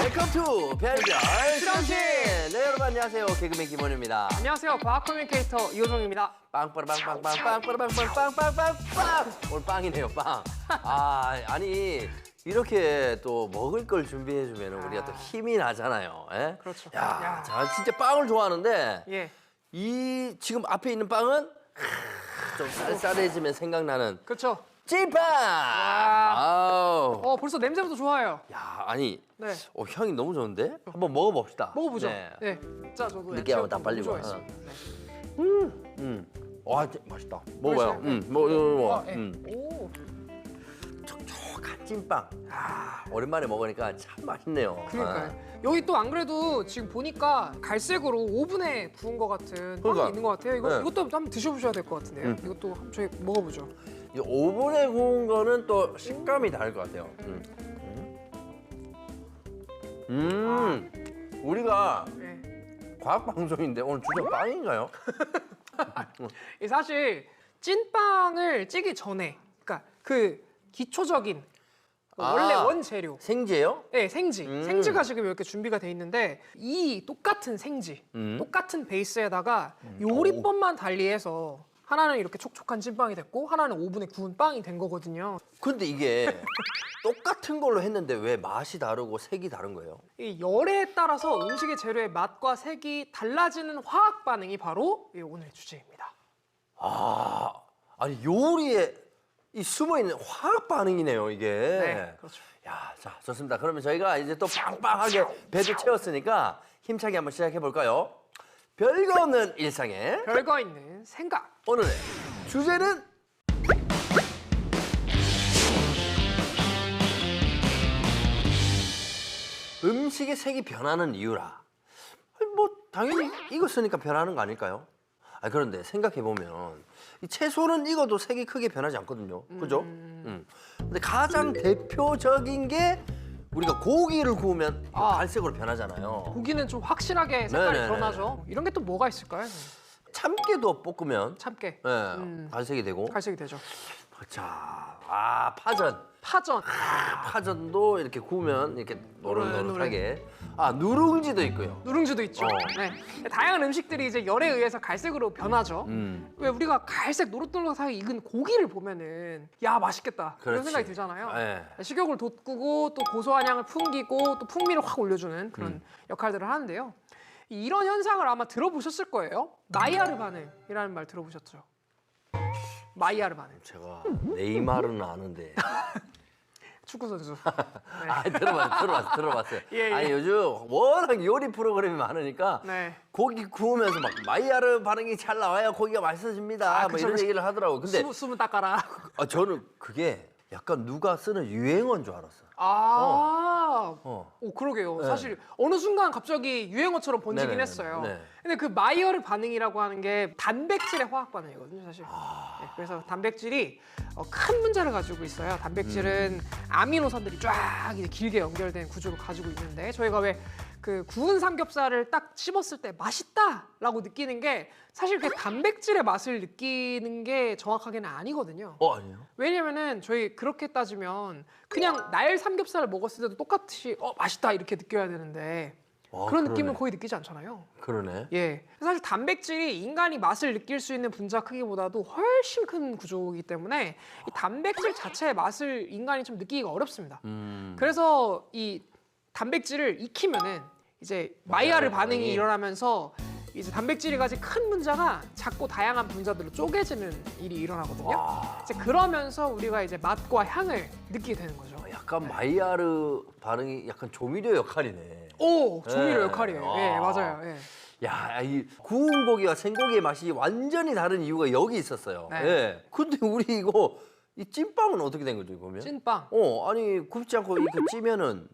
웰컴 투 별별 실험실. 네, 여러분 안녕하세요. 개그맨 김원입니다. 안녕하세요. 과학 커뮤니케이터 이호정입니다. 빵빠라빵빵빵빵빵빵빵빵빵빵. 오늘 빵이네요, 빵. 아니 이렇게 또 먹을 걸 준비해주면 우리가 또 힘이 나잖아요. 예? 그렇죠. 야, 자, 진짜 빵을 좋아하는데 예. 이 지금 앞에 있는 빵은 좀 쌀쌀해지면 생각나는 그렇죠. 찐빵. 아우. 벌써 냄새부터 좋아요. 야, 아니. 네. 향이 너무 좋은데? 한번 먹어봅시다. 먹어보죠. 네. 네. 자, 저도 느끼하면 딱 빨리고. 좋아했습니다. 네. 와, 맛있다. 먹어봐요. 맛있어요? 먹어. 오. 촉촉한 찐빵. 오랜만에 먹으니까 참 맛있네요. 그러니까요. 여기 또 안 그래도 지금 보니까 갈색으로 오븐에 구운 것 같은 빵이 그러니까. 있는 것 같아요. 네. 이것도 한번 드셔보셔야 될 것 같은데요. 이것도 한번 저희 먹어보죠. 이 오븐에 구운 거는 또 식감이 다를 것 같아요. 우리가 네. 과학 방송인데 오늘 주제 빵인가요? 이 사실 찐빵을 찌기 전에, 그러니까 그 기초적인 원래 원재료. 생지예요? 네, 생지. 생지가 지금 이렇게 준비가 돼 있는데 이 똑같은 생지, 똑같은 베이스에다가 요리법만 달리해서 하나는 이렇게 촉촉한 찐빵이 됐고 하나는 오븐에 구운 빵이 된 거거든요. 근데 이게 똑같은 걸로 했는데 왜 맛이 다르고 색이 다른 거예요? 이 열에 따라서 음식의 재료의 맛과 색이 달라지는 화학 반응이 바로 이 오늘의 주제입니다. 아니 요리에 이 숨어있는 화학 반응이네요, 이게. 네, 그렇죠. 야, 자, 좋습니다. 그러면 저희가 이제 또 빵빵하게 배도 채웠으니까 힘차게 한번 시작해 볼까요? 별거 없는 일상에 별거 있는 생각. 오늘의 주제는 음식의 색이 변하는 이유라. 아니, 뭐 당연히 익었으니까 변하는 거 아닐까요? 그런데 생각해 보면 이 채소는 익어도 색이 크게 변하지 않거든요. 그죠? 근데 가장 대표적인 게 우리가 고기를 구우면 갈색으로 변하잖아요. 고기는 좀 확실하게 색깔이 네네네. 드러나죠. 이런 게 또 뭐가 있을까요? 참깨도 볶으면 참깨. 갈색이 되고. 갈색이 되죠. 자, 파전. 파전. 파전도 이렇게 구우면 이렇게 노릇노릇하게. 노릇노릇. 누룽지도 있고요. 누룽지도 있죠. 네. 다양한 음식들이 이제 열에 의해서 갈색으로 변하죠. 왜 우리가 갈색 노릇노릇하게 익은 고기를 보면은 야 맛있겠다 그런 그렇지. 생각이 들잖아요. 네. 식욕을 돋구고 또 고소한 향을 풍기고 또 풍미를 확 올려주는 그런 역할들을 하는데요. 이런 현상을 아마 들어보셨을 거예요. 마이야르 반응이라는 말 들어보셨죠? 마이야르 반응. 제가 네이마르는 아는데. 축구 선수. 들어봤어요. 예. 아니 요즘 워낙 요리 프로그램이 많으니까 네. 고기 구우면서 막 마이야르 반응이 잘 나와야 고기가 맛있어집니다. 뭐 그쵸, 이런 그쵸. 얘기를 하더라고요. 근데 수분 닦아라. 저는 그게 약간 누가 쓰는 유행어인 줄 알았어요. 오, 그러게요. 네. 사실 어느 순간 갑자기 유행어처럼 번지긴 네네네. 했어요. 네. 근데 그 마이야르 반응이라고 하는 게 단백질의 화학 반응이거든요, 사실. 네, 그래서 단백질이 큰 문제를 가지고 있어요. 단백질은 아미노산들이 쫙 이제 길게 연결된 구조를 가지고 있는데 저희가 왜 그 구운 삼겹살을 딱 씹었을 때 맛있다라고 느끼는 게 사실 그 단백질의 맛을 느끼는 게 정확하게는 아니거든요. 아니에요? 왜냐면은 저희 그렇게 따지면 그냥 날 삼겹살을 먹었을 때도 똑같이 맛있다 이렇게 느껴야 되는데 그런 그러네. 느낌을 거의 느끼지 않잖아요. 그러네. 예. 사실 단백질이 인간이 맛을 느낄 수 있는 분자 크기보다도 훨씬 큰 구조이기 때문에 이 단백질 자체의 맛을 인간이 좀 느끼기가 어렵습니다. 그래서 이 단백질을 익히면은 이제 마이야르 반응이 일어나면서 이제 단백질이 가진 큰 분자가 작고 다양한 분자들로 쪼개지는 일이 일어나거든요. 이제 그러면서 우리가 이제 맛과 향을 느끼게 되는 거죠. 약간 마이야르 반응이 약간 조미료 역할이네. 오, 조미료 네. 역할이에요. 예, 맞아요. 예. 야, 이 구운 고기와 생고기의 맛이 완전히 다른 이유가 여기 있었어요. 네. 예. 근데 우리 이 찐빵은 어떻게 된 거죠, 그러면? 찐빵. 아니 굽지 않고 이렇게 찌면은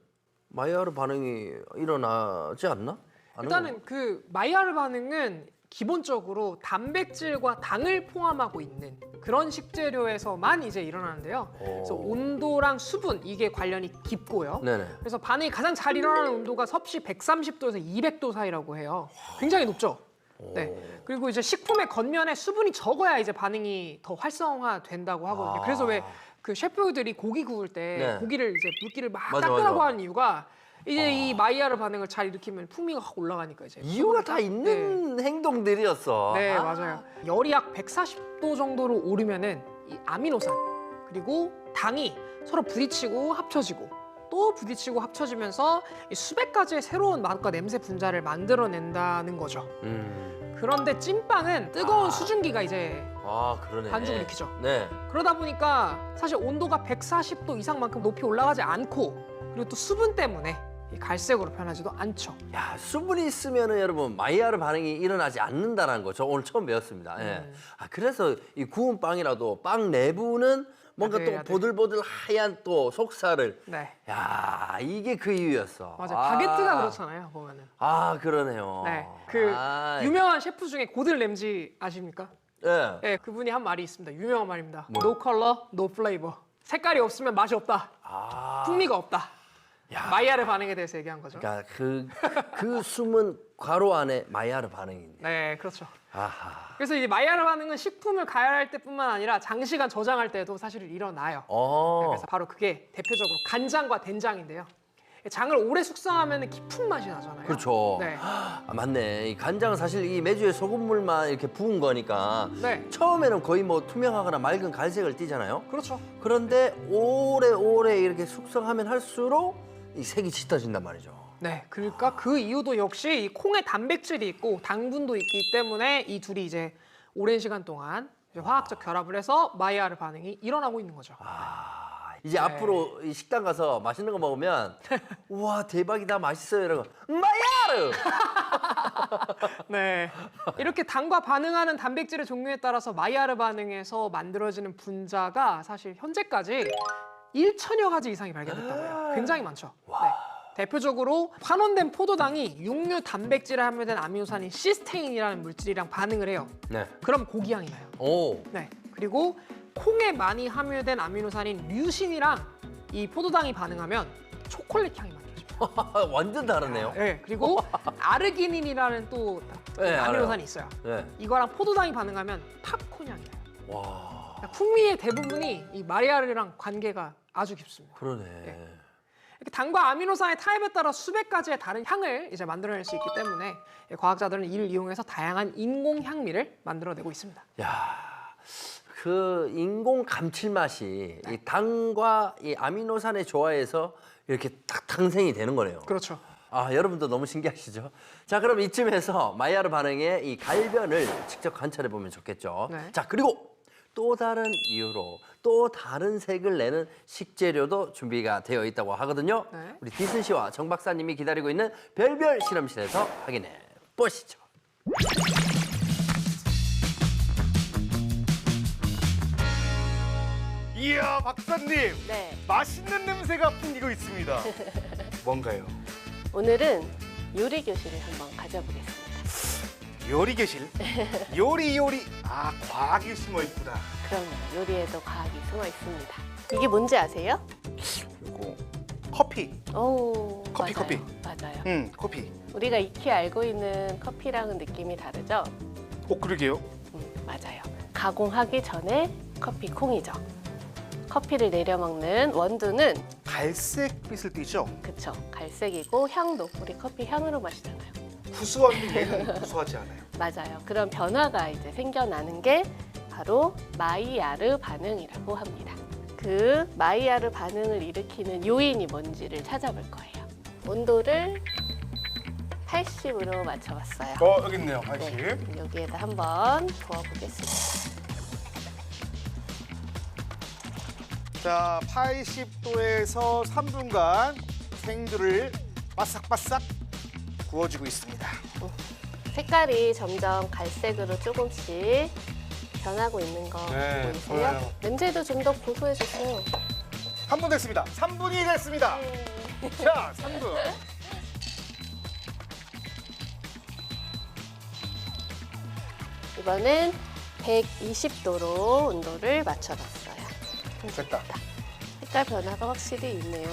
마이야르 반응이 일어나지 않나? 일단은 그 마이야르 반응은 기본적으로 단백질과 당을 포함하고 있는 그런 식재료에서만 이제 일어나는데요. 그래서 온도랑 수분 이게 관련이 깊고요. 네네. 그래서 반응이 가장 잘 일어나는 온도가 섭씨 130도에서 200도 사이라고 해요. 굉장히 높죠. 네. 그리고 이제 식품의 겉면에 수분이 적어야 이제 반응이 더 활성화된다고 하거든요. 그래서 왜 그 셰프들이 고기 구울 때 네. 고기를 이제 물기를 막 맞아, 닦으라고 맞아. 하는 이유가 이제 이 마이야르 반응을 잘 일으키면 풍미가 확 올라가니까 이제 이유가 다 있는 행동들이었어. 네, 아. 맞아요. 열이 약 140도 정도로 오르면은 이 아미노산 그리고 당이 서로 부딪히고 합쳐지고 또 부딪히고 합쳐지면서 이 수백 가지의 새로운 맛과 냄새 분자를 만들어낸다는 거죠. 그런데 찐빵은 뜨거운 수증기가 이제 그러네. 반죽을 일으키죠. 네. 그러다 보니까 사실 온도가 140도 이상만큼 높이 올라가지 않고 그리고 또 수분 때문에 이 갈색으로 변하지도 않죠. 야, 수분이 있으면은 여러분 마이야르 반응이 일어나지 않는다는 거 저 오늘 처음 배웠습니다. 예. 그래서 이 구운 빵이라도 빵 내부는 뭔가 또 아들아들. 보들보들 하얀 또 속살을. 네, 야, 이게 그 이유였어. 맞아요. 바게트가 그렇잖아요, 보면은. 그러네요. 네, 그 유명한 셰프 중에 고든 램지 아십니까? 예. 네, 그분이 한 말이 있습니다. 유명한 말입니다. 뭐? No color, no flavor. 색깔이 없으면 맛이 없다. 풍미가 없다. 야. 마이야르 반응에 대해서 얘기한 거죠. 그러니까 그 숨은 괄호 안에 마이야르 반응인데. 네, 그렇죠. 아하. 그래서 이 마이야르 반응은 식품을 가열할 때뿐만 아니라 장시간 저장할 때도 사실 일어나요. 그래서 바로 그게 대표적으로 간장과 된장인데요. 장을 오래 숙성하면 깊은 맛이 나잖아요. 그렇죠. 네. 맞네. 이 간장은 사실 이 메주에 소금물만 이렇게 부은 거니까 네. 처음에는 거의 뭐 투명하거나 맑은 갈색을 띠잖아요. 그렇죠. 그런데 오래오래 이렇게 숙성하면 할수록 이 색이 짙어진단 말이죠. 네, 그러니까 그 이유도 역시 이 콩에 단백질이 있고 당분도 있기 때문에 이 둘이 이제 오랜 시간 동안 이제 화학적 결합을 해서 마이야르 반응이 일어나고 있는 거죠. 이제 앞으로 이 식당 가서 맛있는 거 먹으면 우와 대박이다 맛있어요 이러고 마이야르. 네, 이렇게 당과 반응하는 단백질의 종류에 따라서 마이야르 반응에서 만들어지는 분자가 사실 현재까지 1천여 가지 이상이 발견됐다고 해요. 굉장히 많죠. 네. 대표적으로 환원된 포도당이 육류 단백질에 함유된 아미노산인 시스테인이라는 물질이랑 반응을 해요. 네. 그럼 고기 향이 나요. 오. 네. 그리고 콩에 많이 함유된 아미노산인 류신이랑 이 포도당이 반응하면 초콜릿 향이 만들어집니다. 완전 다르네요. 네. 그리고 아르기닌이라는 또 네, 아미노산이 알아요. 있어요. 네. 이거랑 포도당이 반응하면 팝콘 향이 나요. 와. 그러니까 풍미의 대부분이 이 마리아르랑 관계가 아주 깊습니다. 그러네. 이렇게 당과 아미노산의 타입에 따라 수백 가지의 다른 향을 이제 만들어낼 수 있기 때문에 과학자들은 이를 이용해서 다양한 인공 향미를 만들어내고 있습니다. 야, 그 인공 감칠맛이 이 당과 이 아미노산의 조화에서 이렇게 딱 탄생이 되는 거네요. 그렇죠. 여러분도 너무 신기하시죠? 자, 그럼 이쯤에서 마이야르 반응의 이 갈변을 직접 관찰해 보면 좋겠죠. 네. 자, 그리고 또 다른 이유로 또 다른 색을 내는 식재료도 준비가 되어 있다고 하거든요. 네. 우리 디슨 씨와 정 박사님이 기다리고 있는 별별 실험실에서 확인해 보시죠. 이야 박사님, 네, 맛있는 냄새가 풍기고 있습니다. 뭔가요? 오늘은 요리 교실을 한번 가져보겠습니다. 요리 교실? 요리 과학이 숨어 있구나. 그럼요, 요리에도 과학이 숨어 있습니다. 이게 뭔지 아세요? 요거 커피. 오, 커피, 맞아요. 커피. 맞아요. 커피. 우리가 익히 알고 있는 커피랑은 느낌이 다르죠? 그러게요. 맞아요. 가공하기 전에 커피 콩이죠. 커피를 내려 먹는 원두는 갈색빛을 띠죠? 그쵸, 갈색이고 향도 우리 커피 향으로 마시잖아요. 구수한데 얘는 구수하지 않아요. 맞아요. 그런 변화가 이제 생겨나는 게 바로 마이야르 반응이라고 합니다. 그 마이야르 반응을 일으키는 요인이 뭔지를 찾아볼 거예요. 온도를 80으로 맞춰봤어요. 여기 있네요. 80. 네, 여기에다 한번 부어보겠습니다. 자, 80도에서 3분간 생두를 바싹바싹 구워주고 있습니다. 색깔이 점점 갈색으로 조금씩 변하고 있는 거 네, 보이세요? 보여요. 냄새도 좀 더 고소해졌어요. 3분 됐습니다. 3분이 됐습니다. 자, 3분. 이번엔 120도로 온도를 맞춰봤어요. 됐다. 색깔 변화가 확실히 있네요.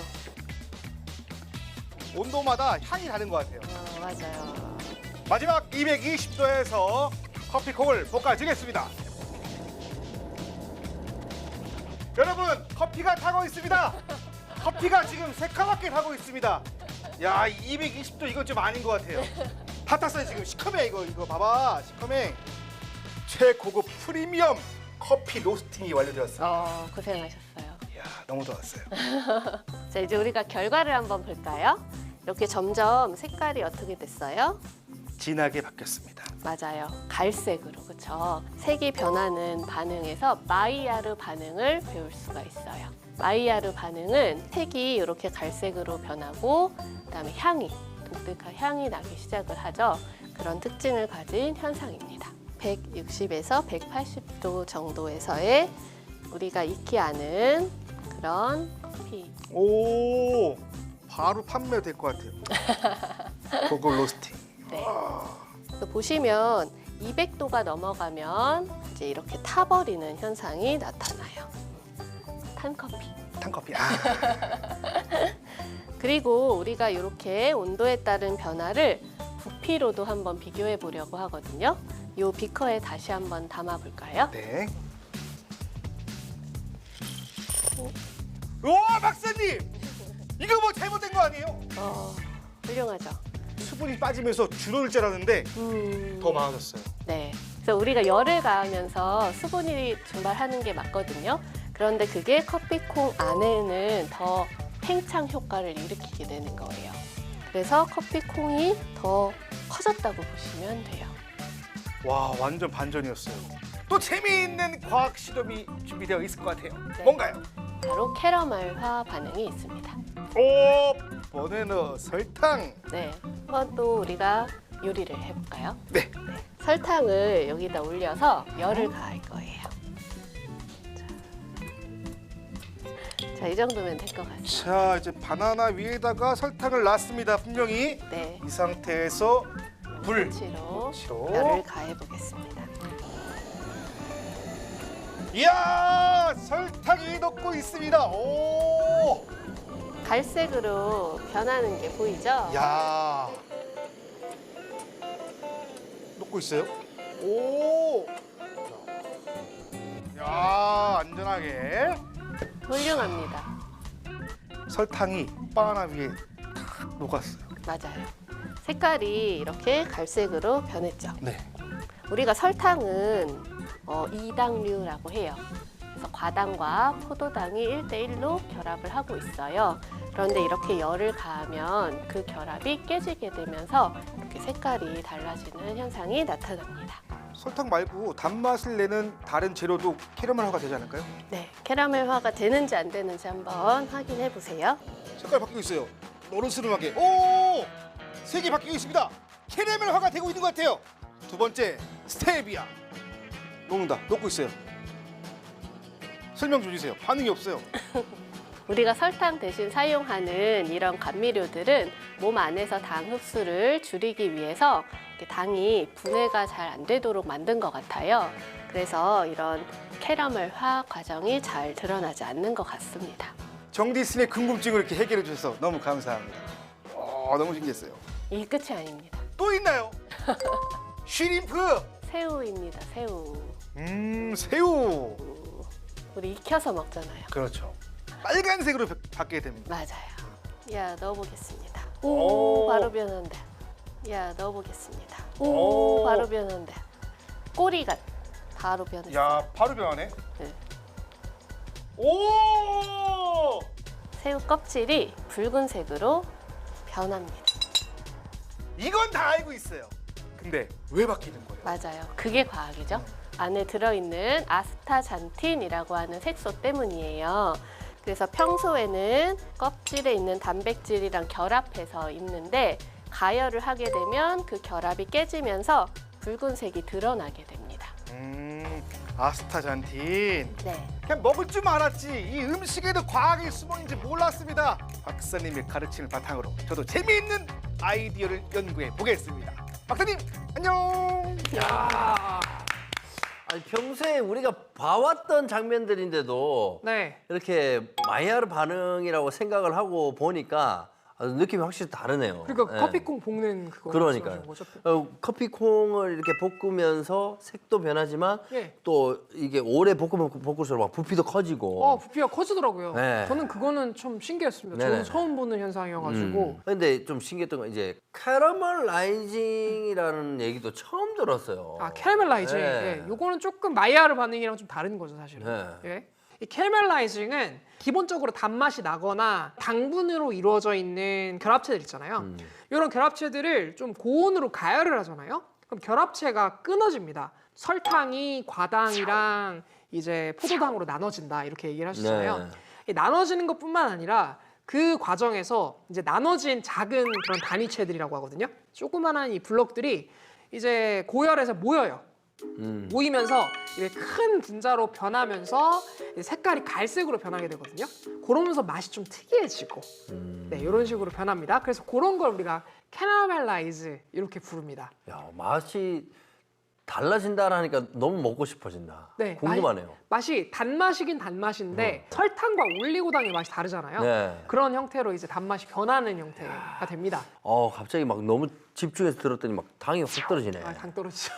온도마다 향이 다른 것 같아요. 맞아요. 마지막 220도에서 커피콩을 볶아주겠습니다. 여러분, 커피가 타고 있습니다. 커피가 지금 새카맣게 타고 있습니다. 야, 220도 이거 좀 아닌 것 같아요. 다 탔어요 지금. 시커매 이거 봐봐. 시커매. 최고급 프리미엄 커피 로스팅이 완료되었어요. 고생하셨어요. 이야, 너무 좋았어요. 자, 이제 우리가 결과를 한번 볼까요? 이렇게 점점 색깔이 어떻게 됐어요? 진하게 바뀌었습니다. 맞아요. 갈색으로, 그렇죠? 색이 변하는 반응에서 마이야르 반응을 배울 수가 있어요. 마이야르 반응은 색이 이렇게 갈색으로 변하고 그다음에 향이, 독특한 향이 나기 시작을 하죠. 그런 특징을 가진 현상입니다. 160에서 180도 정도에서의 우리가 익히 아는 그런 커피. 오, 바로 판매될 것 같아요. 고급 로스팅. 네. 그래서 보시면 200도가 넘어가면 이제 이렇게 타버리는 현상이 나타나요. 탄 커피. 탄커피. 그리고 우리가 이렇게 온도에 따른 변화를 부피로도 한번 비교해 보려고 하거든요. 이 비커에 다시 한번 담아 볼까요? 네. 우와, 박사님! 이거 뭐 잘못된 거 아니에요? 훌륭하죠. 수분이 빠지면서 줄어들 줄 알았는데 더 많아졌어요. 네. 그래서 우리가 열을 가하면서 수분이 증발하는 게 맞거든요. 그런데 그게 커피콩 안에는 더 팽창 효과를 일으키게 되는 거예요. 그래서 커피콩이 더 커졌다고 보시면 돼요. 와, 완전 반전이었어요. 또 재미있는 과학 실험이 준비되어 있을 것 같아요. 네. 뭔가요? 바로 캐러멜화 반응이 있습니다. 오, 버네너 설탕. 네. 한번 또 우리가 요리를 해볼까요? 네. 설탕을 여기다 올려서 열을 가할 거예요. 자, 이 정도면 될 것 같아요. 자, 이제 바나나 위에다가 설탕을 놨습니다. 분명히 네. 이 상태에서 불. 치로 치로. 열을 가해 보겠습니다. 이야, 설탕이 녹고 있습니다. 오, 갈색으로 변하는 게 보이죠? 야, 녹고 있어요. 오, 야, 안전하게 훌륭합니다. 설탕이 바나나 위에 탁 녹았어요. 맞아요. 색깔이 이렇게 갈색으로 변했죠. 네. 우리가 설탕은 이당류라고 해요. 그래서 과당과 포도당이 1대1로 결합을 하고 있어요. 그런데 이렇게 열을 가하면 그 결합이 깨지게 되면서 이렇게 색깔이 달라지는 현상이 나타납니다. 설탕 말고 단맛을 내는 다른 재료도 캐러멜화가 되지 않을까요? 네, 캐러멜화가 되는지 안 되는지 한번 확인해 보세요. 색깔 바뀌고 있어요. 노릇스름하게. 오, 색이 바뀌고 있습니다. 캐러멜화가 되고 있는 것 같아요. 두 번째, 스테비아. 녹고 있어요. 설명 좀 주세요. 반응이 없어요. 우리가 설탕 대신 사용하는 이런 감미료들은 몸 안에서 당 흡수를 줄이기 위해서 이렇게 당이 분해가 잘 안 되도록 만든 것 같아요. 그래서 이런 캐러멜화 과정이 잘 드러나지 않는 것 같습니다. 정디슨의 궁금증을 이렇게 해결해 주셔서 너무 감사합니다. 너무 신기했어요. 이 끝이 아닙니다. 또 있나요? 쉬림프. 새우입니다. 새우. 새우. 우리 익혀서 먹잖아요. 그렇죠. 빨간색으로 바뀌게 됩니다. 맞아요. 야, 넣어보겠습니다. 오. 오, 바로 변한다. 야, 넣어보겠습니다. 오, 오. 바로 변한다. 꼬리가 바로 변했어요. 야, 바로 변하네. 네. 오! 새우 껍질이 붉은색으로 변합니다. 이건 다 알고 있어요. 근데 왜 바뀌는 거예요? 맞아요. 그게 과학이죠. 안에 들어있는 아스타잔틴이라고 하는 색소 때문이에요. 그래서 평소에는 껍질에 있는 단백질이랑 결합해서 있는데 가열을 하게 되면 그 결합이 깨지면서 붉은색이 드러나게 됩니다. 아스타잔틴. 네. 그냥 먹을 줄 알았지 이 음식에도 과학이 숨어 있는지 몰랐습니다. 박사님의 가르침을 바탕으로 저도 재미있는 아이디어를 연구해 보겠습니다. 박사님 안녕. 아니, 평소에 우리가 봐왔던 장면들인데도 네. 이렇게 마이야르 반응이라고 생각을 하고 보니까 느낌이 확실히 다르네요. 그러니까 예. 커피콩 볶는 그거 그러니까요. 말씀하시는 거죠? 커피콩을 이렇게 볶으면서 색도 변하지만 예. 또 이게 오래 볶으면 볶을수록 막 부피도 커지고. 부피가 커지더라고요. 네. 저는 그거는 좀 신기했습니다. 네네네. 저는 처음 보는 현상이어가지고. 근데 좀 신기했던 건 이제 캐러멀라이징이라는 얘기도 처음 들었어요. 캐러멜라이징. 네. 예, 요거는 조금 마이야르 반응이랑 좀 다른 거죠, 사실은. 네. 예. 이 캐러멜라이징은 기본적으로 단맛이 나거나 당분으로 이루어져 있는 결합체들 있잖아요. 이런 결합체들을 좀 고온으로 가열을 하잖아요. 그럼 결합체가 끊어집니다. 설탕이 과당이랑 이제 포도당으로 나눠진다 이렇게 얘기를 하시잖아요. 네. 이 나눠지는 것뿐만 아니라 그 과정에서 이제 나눠진 작은 그런 단위체들이라고 하거든요. 조그만한 이 블럭들이 이제 고열에서 모여요. 모이면서 이제 큰 분자로 변하면서 이제 색깔이 갈색으로 변하게 되거든요. 그러면서 맛이 좀 특이해지고, 네 이런 식으로 변합니다. 그래서 그런 걸 우리가 캐러멜라이즈 이렇게 부릅니다. 야, 맛이 달라진다라니까 너무 먹고 싶어진다. 네, 궁금하네요. 맛이 단맛이긴 단맛인데 설탕과 올리고당의 맛이 다르잖아요. 네. 그런 형태로 이제 단맛이 변하는 형태가 됩니다. 갑자기 막 너무 집중해서 들었더니 막 당이 확 떨어지네. 당 떨어지죠.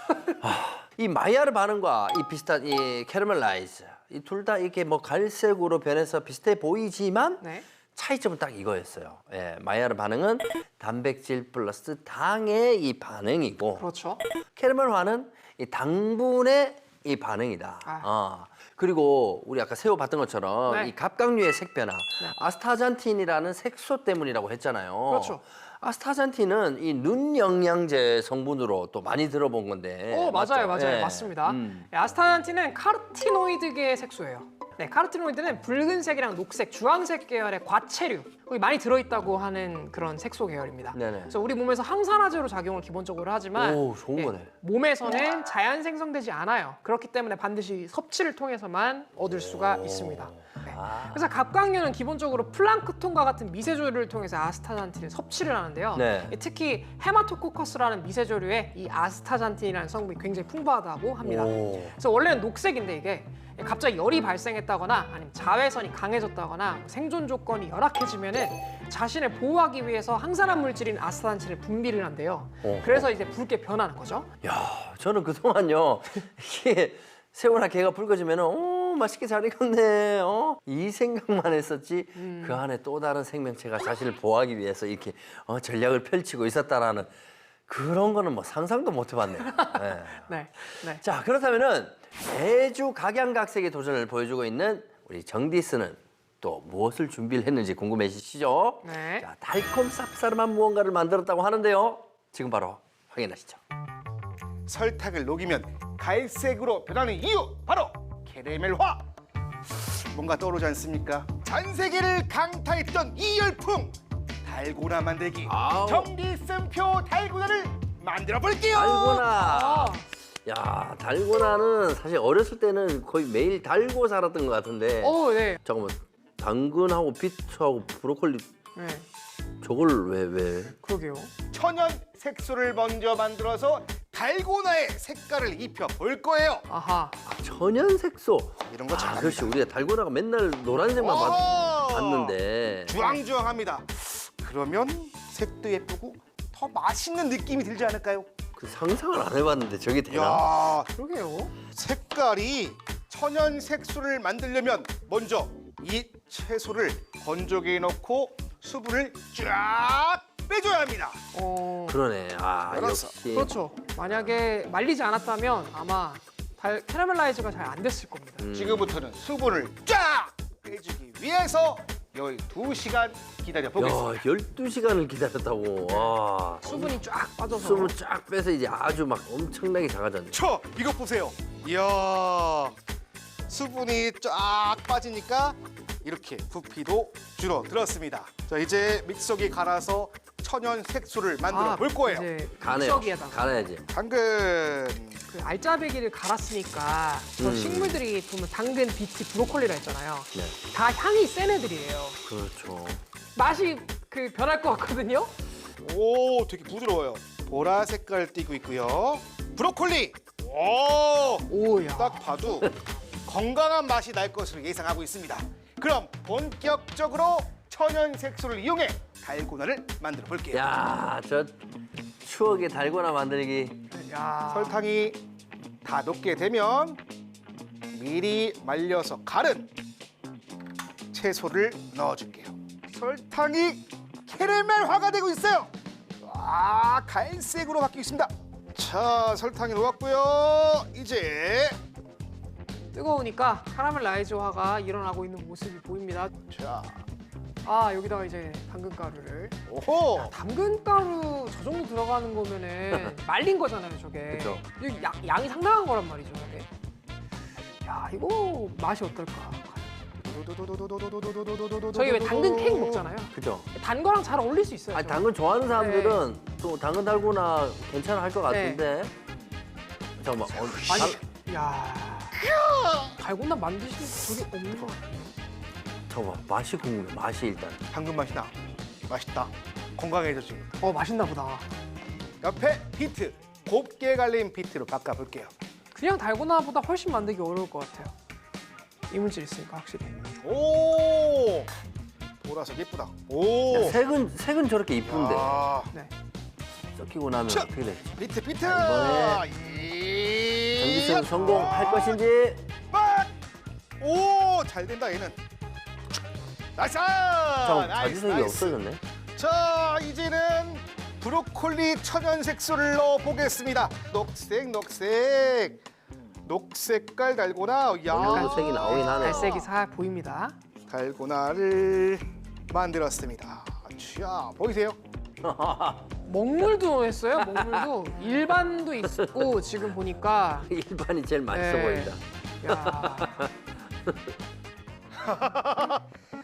이 마이야르 반응과 이 비슷한 이 캐러멜라이즈 이 둘 다 이렇게 뭐 갈색으로 변해서 비슷해 보이지만 네. 차이점은 딱 이거였어요. 예, 마이야르 반응은 단백질 플러스 당의 이 반응이고 그렇죠. 캐러멜화는 이 당분의 이 반응이다. 그리고 우리 아까 새우 봤던 것처럼 네. 이 갑각류의 색 변화, 아스타잔틴이라는 색소 때문이라고 했잖아요. 그렇죠. 아스타잔틴은 이 눈 영양제 성분으로 또 많이 들어본 건데. 맞아요, 맞죠? 맞아요, 예. 맞습니다. 아스타잔틴은 카로티노이드계의 색소예요. 네, 카로티노이드는 붉은색이랑 녹색, 주황색 계열의 과체류 거기 많이 들어있다고 하는 그런 색소 계열입니다. 네네. 그래서 우리 몸에서 항산화제로 작용을 기본적으로 하지만 오, 좋은 거네. 몸에서는 자연 생성되지 않아요. 그렇기 때문에 반드시 섭취를 통해서만 얻을 수가 있습니다. 네. 그래서 갑각류는 기본적으로 플랑크톤과 같은 미세조류를 통해서 아스타잔틴을 섭취를 하는데요. 네. 특히 헤마토코커스라는 미세조류에 이 아스타잔틴이라는 성분이 굉장히 풍부하다고 합니다. 오. 그래서 원래는 녹색인데 이게 갑자기 열이 발생했다거나 아니면 자외선이 강해졌다거나 생존 조건이 열악해지면은 자신을 보호하기 위해서 항산화 물질인 아스타잔틴을 분비를 한대요. 그래서 이제 붉게 변하는 거죠. 야, 저는 그동안요 이게 새우나 게가 붉어지면은 맛있게 잘 익었네. 이 생각만 했었지. 그 안에 또 다른 생명체가 자신을 보호하기 위해서 이렇게 전략을 펼치고 있었다라는 그런 거는 뭐 상상도 못 해봤네요. 네. 네, 네. 자, 그렇다면은 매주 각양각색의 도전을 보여주고 있는 우리 정디스는 또 무엇을 준비를 했는지 궁금해지시죠? 네. 자, 달콤 쌉싸름한 무언가를 만들었다고 하는데요. 지금 바로 확인하시죠. 설탕을 녹이면 갈색으로 변하는 이유 바로 캐러멜화. 뭔가 떠오르지 않습니까? 전 세계를 강타했던 이 열풍 달고나 만들기. 아우. 정디슨표 달고나를 만들어 볼게요. 달고나. 야, 달고나는 사실 어렸을 때는 거의 매일 달고 살았던 것 같은데. 네. 잠깐만, 당근하고 비트하고 브로콜리 네. 저걸 왜? 그러게요. 천연 색소를 먼저 만들어서 달고나의 색깔을 입혀 볼 거예요. 아하. 천연 색소. 이런 거 잘합니다. 그렇지. 우리가 달고나가 맨날 노란색만 봤는데. 주황주황합니다. 그러면 색도 예쁘고 더 맛있는 느낌이 들지 않을까요? 그 상상을 안 해봤는데 저게 되나? 야, 그러게요. 색깔이 천연 색소를 만들려면 먼저 이 채소를 건조기에 넣고 수분을 쫙 빼줘야 합니다. 그러네. 알았어. 역시. 그렇죠. 만약에 말리지 않았다면 아마 캐러멜라이즈가 잘 안 됐을 겁니다. 지금부터는 수분을 쫙 빼주기 위해서 12시간 기다려 야, 보겠습니다. 12시간을 기다렸다고. 와. 수분이 쫙 빠져서. 숨을 쫙 빼서 이제 아주 막 엄청나게 작아졌네. 이것 보세요. 이야, 수분이 쫙 빠지니까 이렇게 부피도 줄어들었습니다. 자, 이제 믹서기에 갈아서 천연 색소를 만들어 볼 거예요. 이제 가네요. 믹서기에다가 가야지. 당근, 그 알짜배기를 갈았으니까 저 식물들이 보면 당근, 비트, 브로콜리라 했잖아요. 네. 다 향이 센 애들이에요. 그렇죠. 맛이 변할 것 같거든요. 오, 되게 부드러워요. 보라 색깔 띠고 있고요. 브로콜리, 오, 오야. 딱 봐도 건강한 맛이 날 것으로 예상하고 있습니다. 그럼 본격적으로 천연 색소를 이용해 달고나를 만들어 볼게요. 야, 저 추억의 달고나 만들기. 야. 설탕이 다 녹게 되면 미리 말려서 갈은 채소를 넣어줄게요. 설탕이 캐러멜화가 되고 있어요. 와, 갈색으로 바뀌고 있습니다. 자, 설탕이 녹았고요. 이제 뜨거우니까 카라멜라이즈화가 일어나고 있는 모습이 보입니다. 자, 아, 여기다가 이제 당근가루를. 오호. 당근가루 저 정도 들어가는 거면은 말린 거잖아요, 저게. 그쵸. 이게 양이 상당한 거란 말이죠, 저게. 야, 이거 맛이 어떨까? 저희 왜 당근 케이크 먹잖아요. 그죠? 단 거랑 잘 어울릴 수 있어요. 아니, 저거. 당근 좋아하는 사람들은 또 당근 달고나 괜찮아 할 것 같은데. 잠깐만. 아니, 야. 달고나 만드실 적이 없는 것 같아요. 잠깐만. 맛이 궁금해. 맛이 일단. 당근 맛이 나. 맛있다. 건강해졌습니다. 맛있나 보다. 옆에 비트, 곱게 갈린 비트로 바꿔볼게요. 그냥 달고나보다 훨씬 만들기 어려울 것 같아요. 이물질 있으니까 확실히. 오, 보라색 예쁘다. 오, 야, 색은 저렇게 이쁜데. 아, 네. 섞이고 나면 자. 어떻게 돼? 비트, 비트. 자, 전기성 성공할 것인지. 빡! 오, 잘 된다 얘는. 나이스! 잠깐 나이스, 자주색이 나이스. 없어졌네. 자, 이제는 브로콜리 천연 색소를 넣어 보겠습니다. 녹색, 녹색. 녹색깔 달고나. 야, 어느 색이 나오긴 하네. 갈색이 살 보입니다. 달고나를 만들었습니다. 자, 보이세요? 먹물도 했어요. 먹물도 일반도 있고 지금 보니까 일반이 제일 맛있어 네. 보인다. 야,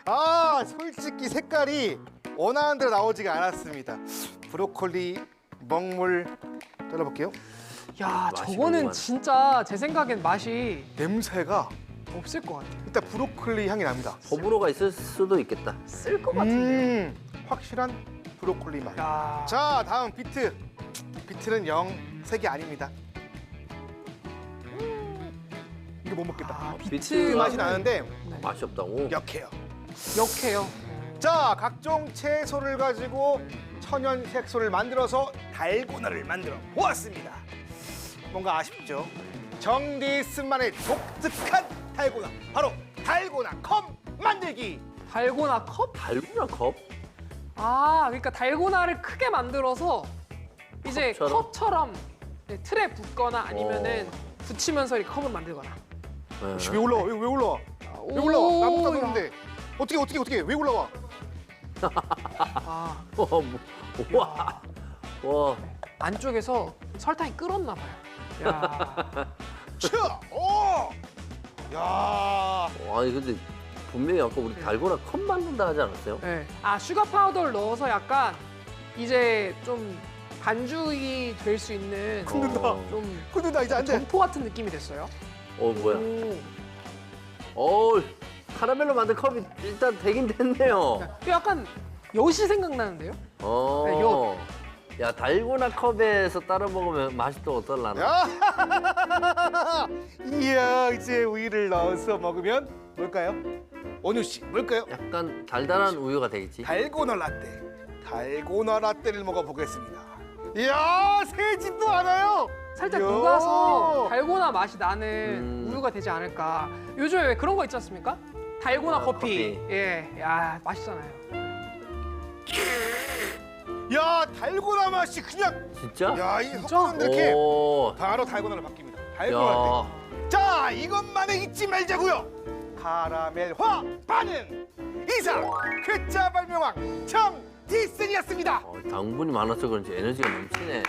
아, 솔직히 색깔이 원하는 대로 나오지가 않았습니다. 브로콜리, 먹물 잘라볼게요. 야, 맛이 저거는 궁금하네. 진짜 제 생각엔 맛이 냄새가 없을 것 같아요. 일단 브로콜리 향이 납니다. 호불호가 있을 수도 있겠다. 쓸 것 같은데. 확실한 브로콜리 맛. 야, 자, 다음 비트. 비트는 영 색이 아닙니다. 이거 못 먹겠다. 아, 비트 비트 그 맛이 나는데 맛이 없다고? 역해요. 역해요. 자, 각종 채소를 가지고 천연 색소를 만들어서 달고나를 만들어 보았습니다. 뭔가 아쉽죠? 정디슨만의 독특한 달고나, 바로 달고나 컵 만들기. 달고나 컵? 달고나 컵? 아, 그러니까 달고나를 크게 만들어서 이제 컵처럼? 컵처럼 틀에 붓거나 아니면은 붙이면서 이렇게 컵을 만들거나. 네. 왜 올라와? 왜 올라와? 왜 올라와? 나보다 그런데 어떻게 왜 올라와? 아, 뭐, 와, 와, 안쪽에서 설탕이 끓었나 봐요. 야, 차! 오! 야! 아니 근데 분명히 아까 우리 달고나 컵 만든다 하지 않았어요? 네. 아, 슈가 파우더를 넣어서 약간 이제 좀 반죽이 될 수 있는 굽는다. 좀 근데 나 이제 안 돼. 점포 같은 느낌이 됐어요. 뭐야? 오. 카라멜로 만든 컵이 일단 되긴 됐네요. 약간 엿이 생각나는데요? 네, 야, 달고나 컵에서 따라 먹으면 맛이 또 어떨라나? 야! 이야, 이제 우유를 넣어서 먹으면 뭘까요? 원유 씨, 뭘까요? 약간 달달한 우유가 되겠지. 달고나 라떼. 달고나 라떼를 먹어보겠습니다. 이야, 새지도 않아요. 살짝 이야. 녹아서 달고나 맛이 나는 우유가 되지 않을까. 요즘에 왜 그런 거 있지 않습니까? 달고나 아, 커피. 커피. 예, 야, 맛있잖아요. 야, 달고나 맛이 그냥 진짜? 야, 이 진짜? 섞었는데 이렇게 오, 바로 달고나로 바뀝니다. 달고나 야, 라떼. 자, 이것만은 잊지 말자고요. 카라멜화 반응 이상 괴짜 발명왕 정디슨이었습니다. 당분이 많아서 그런지 에너지가 넘치네.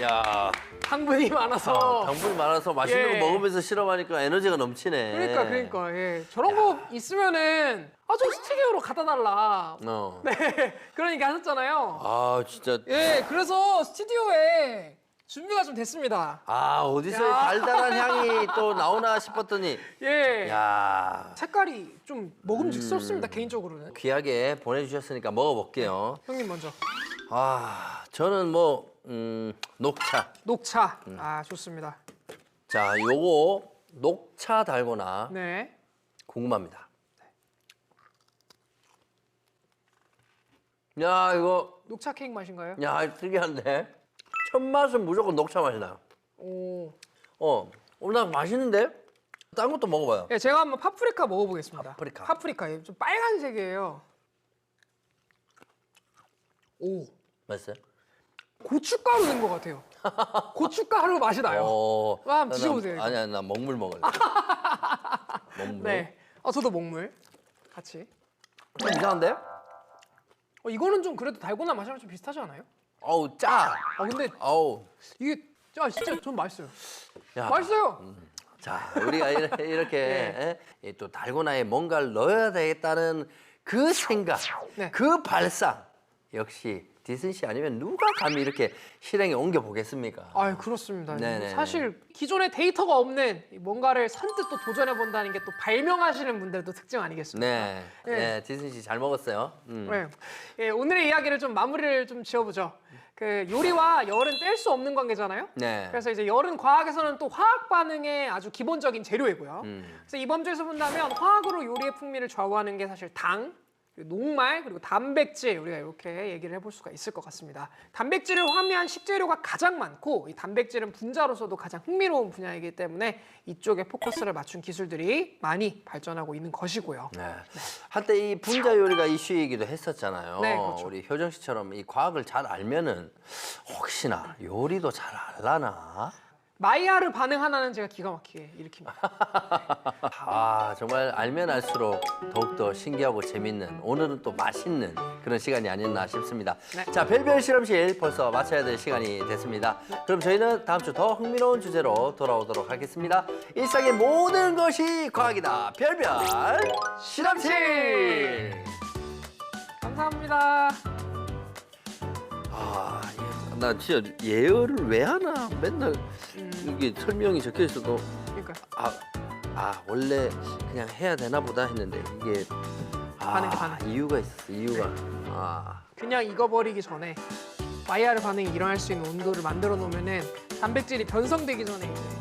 야, 당분이 많아서. 당분이 많아서 맛있는 예. 거 먹으면서 실험하니까 에너지가 넘치네. 그러니까, 예. 저런 거 있으면은 좀 스튜디오로 갖다 달라. 네, 그런 얘기 하셨잖아요. 아, 진짜. 예, 그래서 스튜디오에 준비가 좀 됐습니다. 아, 어디서 야. 달달한 향이 또 나오나 싶었더니. 예. 야, 색깔이 좀 먹음직스럽습니다, 개인적으로는. 귀하게 보내주셨으니까 먹어볼게요. 형님 먼저. 아, 저는 뭐 녹차. 녹차. 아, 좋습니다. 자, 요거 녹차 달고나 네. 궁금합니다. 야, 이거, 녹차 케이크 맛인가요? 야, 특이한데? 첫 맛은 무조건 녹차 맛이 나요. 오. 나 맛있는데? 딴 것도 먹어봐요. 예, 제가 한번 파프리카 먹어보겠습니다. 파프리카. 파프리카 좀 빨간색이에요. 오. 맛있어요? 고춧가루 넣은 것 같아요. 고춧가루 맛이 나요. 와, 한번 드셔보세요, 이거. 아니야, 나 먹물 먹을래. 먹물. 네. 저도 먹물 같이. 좀 이상한데? 이거는 좀 그래도 달고나 맛이랑 좀 비슷하지 않아요? 어우, 짜. 근데 어우. 이게 진짜 전 맛있어요. 야. 맛있어요. 자, 우리가 이렇게 또 달고나에 뭔가를 넣어야 되겠다는 그 생각, 네. 그 발상. 역시 디슨 씨 아니면 누가 감히 이렇게 실행에 옮겨 보겠습니까? 그렇습니다. 네네네. 사실 기존에 데이터가 없는 뭔가를 선뜻 또 도전해 본다는 게 또 발명하시는 분들도 특징 아니겠습니까? 네, 네. 네, 디슨 씨 잘 먹었어요. 네. 예, 오늘의 이야기를 좀 마무리를 좀 지어보죠. 그 요리와 열은 뗄 수 없는 관계잖아요. 네. 그래서 이제 열은 과학에서는 또 화학 반응의 아주 기본적인 재료이고요. 그래서 이번 주에서 본다면 화학으로 요리의 풍미를 좌우하는 게 사실 당, 그리고 녹말, 그리고 단백질, 우리가 이렇게 얘기를 해볼 수가 있을 것 같습니다. 단백질을 함유한 식재료가 가장 많고 이 단백질은 분자로서도 가장 흥미로운 분야이기 때문에 이쪽에 포커스를 맞춘 기술들이 많이 발전하고 있는 것이고요. 네. 한때 이 분자 요리가 이슈이기도 했었잖아요. 네, 그렇죠. 우리 효정 씨처럼 이 과학을 잘 알면은 혹시나 요리도 잘 알라나? 마이야르 반응 하나는 제가 기가 막히게 일으킵니다. 정말 알면 알수록 더욱더 신기하고 재밌는, 오늘은 또 맛있는 그런 시간이 아니었나 싶습니다. 네. 자, 별별 실험실 벌써 마쳐야 될 시간이 됐습니다. 그럼 저희는 다음 주 더 흥미로운 주제로 돌아오도록 하겠습니다. 일상의 모든 것이 과학이다. 별별 실험실! 감사합니다. 나 진짜 예열을 왜 하나? 맨날 이게 설명이 적혀 있어도 그러니까 원래 그냥 해야 되나 보다 했는데 이게 반응. 이유가 있었어. 이유가. 그냥 익어버리기 전에 마이야르 반응이 일어날 수 있는 온도를 만들어 놓으면은 단백질이 변성되기 전에 이제